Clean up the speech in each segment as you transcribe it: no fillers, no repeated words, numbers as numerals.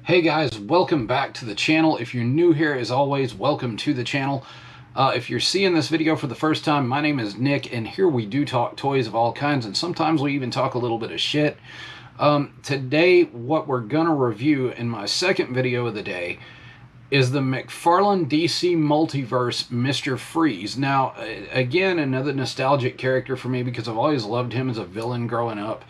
Hey guys, welcome back to the channel. If you're new here, as always, welcome to the channel. If you're seeing this video for the first time, my name is Nick, and here we do talk toys of all kinds, and sometimes we even talk a little bit of shit. Today, what we're gonna review in my second video of the day is the Mcfarlane DC Multiverse Mr. Freeze. Now, again, another nostalgic character for me because I've always loved him as a villain growing up.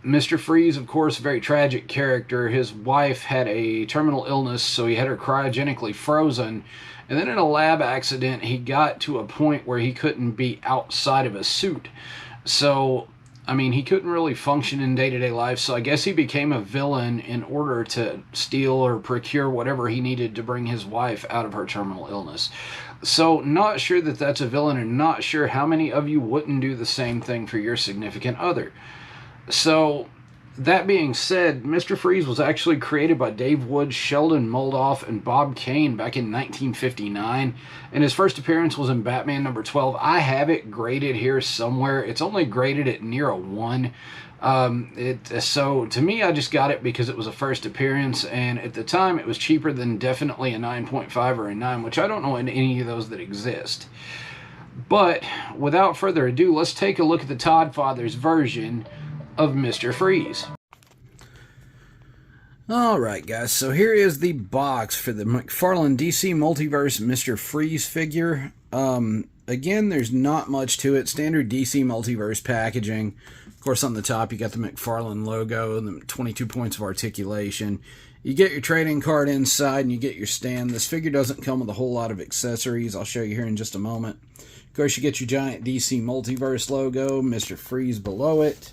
Mr. Freeze, of course, a very tragic character. His wife had a terminal illness, so he had her cryogenically frozen. And then in a lab accident, he got to a point where he couldn't be outside of a suit. So, I mean, he couldn't really function in day-to-day life, so I guess he became a villain in order to steal or procure whatever he needed to bring his wife out of her terminal illness. So, not sure that that's a villain, and not sure how many of you wouldn't do the same thing for your significant other. So, that being said, Mr. Freeze was actually created by Dave Wood, Sheldon Moldoff, and Bob Kane back in 1959, and his first appearance was in Batman number 12. I have it graded here somewhere. It's only graded at near a 1. So, to me, I just got it because it was a first appearance, and at the time, it was cheaper than definitely a 9.5 or a 9, which I don't know any of those that exist. But, without further ado, let's take a look at the Todd Fathers version of Mr. Freeze. Alright guys, so here is the box for the Mcfarlane DC Multiverse Mr. Freeze figure. Again, there's not much to it. Standard DC Multiverse packaging. Of course, on the top you got the Mcfarlane logo and the 22 points of articulation. You get your trading card inside and you get your stand. This figure doesn't come with a whole lot of accessories. I'll show you here in just a moment. Of course, you get your giant DC Multiverse logo, Mr. Freeze below it.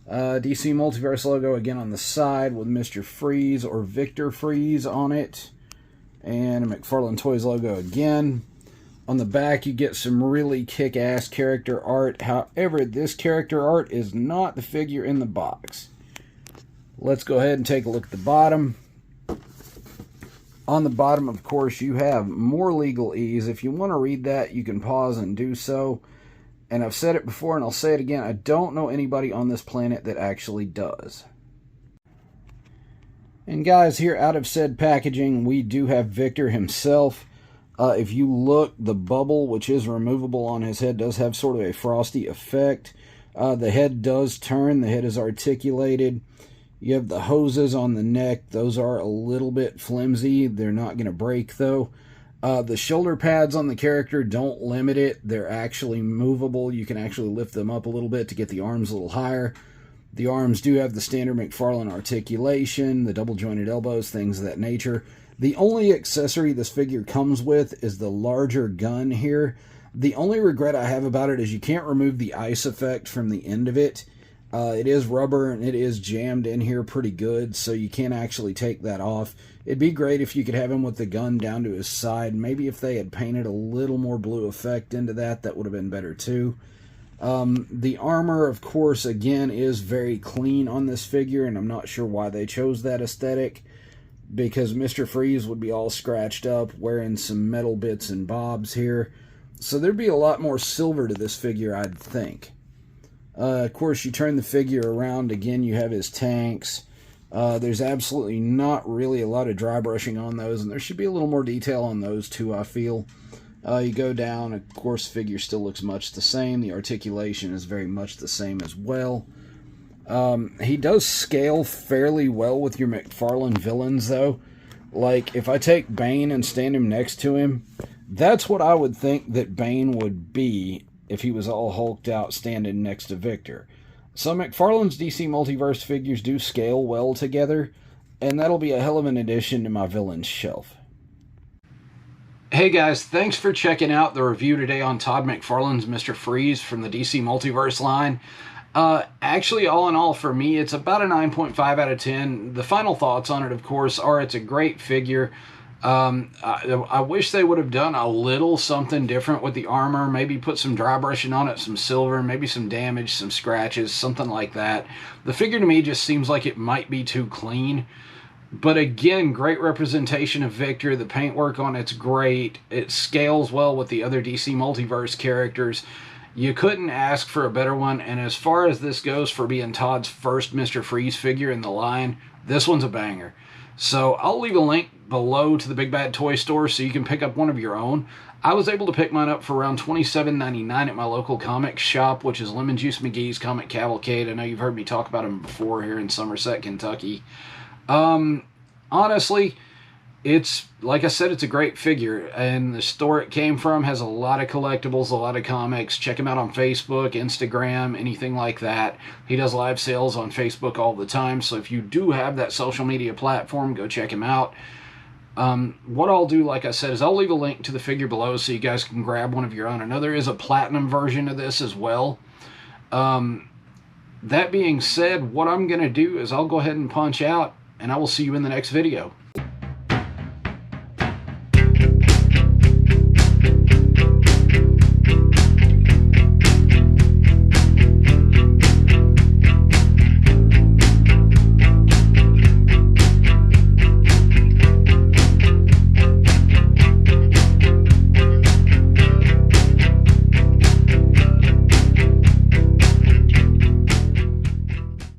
DC Multiverse logo again on the side with Mr. Freeze or Victor Freeze on it. And a Mcfarlane Toys logo again. On the back you get some really kick-ass character art. However, this character art is not the figure in the box. Let's go ahead and take a look at the bottom. On the bottom, of course, you have more legalese. If you want to read that, you can pause and do so. And I've said it before, and I'll say it again, I don't know anybody on this planet that actually does. And guys, here out of said packaging, we do have Victor himself. If you look, the bubble, which is removable on his head, does have sort of a frosty effect. The head does turn, the head is articulated. You have the hoses on the neck. Those are a little bit flimsy. They're not going to break, though. The shoulder pads on the character don't limit it. They're actually movable. You can actually lift them up a little bit to get the arms a little higher. The arms do have the standard Mcfarlane articulation, the double jointed elbows, things of that nature. The only accessory this figure comes with is the larger gun here. The only regret I have about it is you can't remove the ice effect from the end of it. It is rubber and it is jammed in here pretty good, so you can't actually take that off. It'd be great if you could have him with the gun down to his side. Maybe if they had painted a little more blue effect into that, that would have been better too. The armor, of course, again, is very clean on this figure, and I'm not sure why they chose that aesthetic, because Mr. Freeze would be all scratched up, wearing some metal bits and bobs here. So there'd be a lot more silver to this figure, I'd think. Of course, you turn the figure around, again, you have his tanks. There's absolutely not really a lot of dry brushing on those, and there should be a little more detail on those too, I feel. You go down, of course, figure still looks much the same. The articulation is very much the same as well. He does scale fairly well with your Mcfarlane villains, though. Like, if I take Bane and stand him next to him, that's what I would think that Bane would be if he was all hulked out standing next to Victor. So Mcfarlane's DC Multiverse figures do scale well together, and that'll be a hell of an addition to my villains shelf. Hey guys, thanks for checking out the review today on Todd McFarlane's Mr. Freeze from the DC Multiverse line. Actually, all in all, for me, it's about a 9.5 out of 10. The final thoughts on it, of course, are it's a great figure. I wish they would have done a little something different with the armor. Maybe put some dry brushing on it, some silver, maybe some damage, some scratches, something like that. The figure to me just seems like it might be too clean. But again, great representation of Victor. The paintwork on it's great. It scales well with the other DC Multiverse characters. You couldn't ask for a better one. And as far as this goes for being Todd's first Mr. Freeze figure in the line, This one's a banger. So I'll leave a link below to the Big Bad Toy Store so you can pick up one of your own. I was able to pick mine up for around $27.99 at my local comic shop, which is Lemon Juice McGee's Comic Cavalcade. I know you've heard me talk about them before here in Somerset, Kentucky. Honestly, it's, like I said, it's a great figure, and the store it came from has a lot of collectibles, a lot of comics. Check him out on Facebook, Instagram, anything like that. He does live sales on Facebook all the time, so if you do have that social media platform, go check him out. What I'll do, like I said, is I'll leave a link to the figure below so you guys can grab one of your own. I know there is a platinum version of this as well. That being said, what I'm going to do is I'll go ahead and punch out, and I will see you in the next video.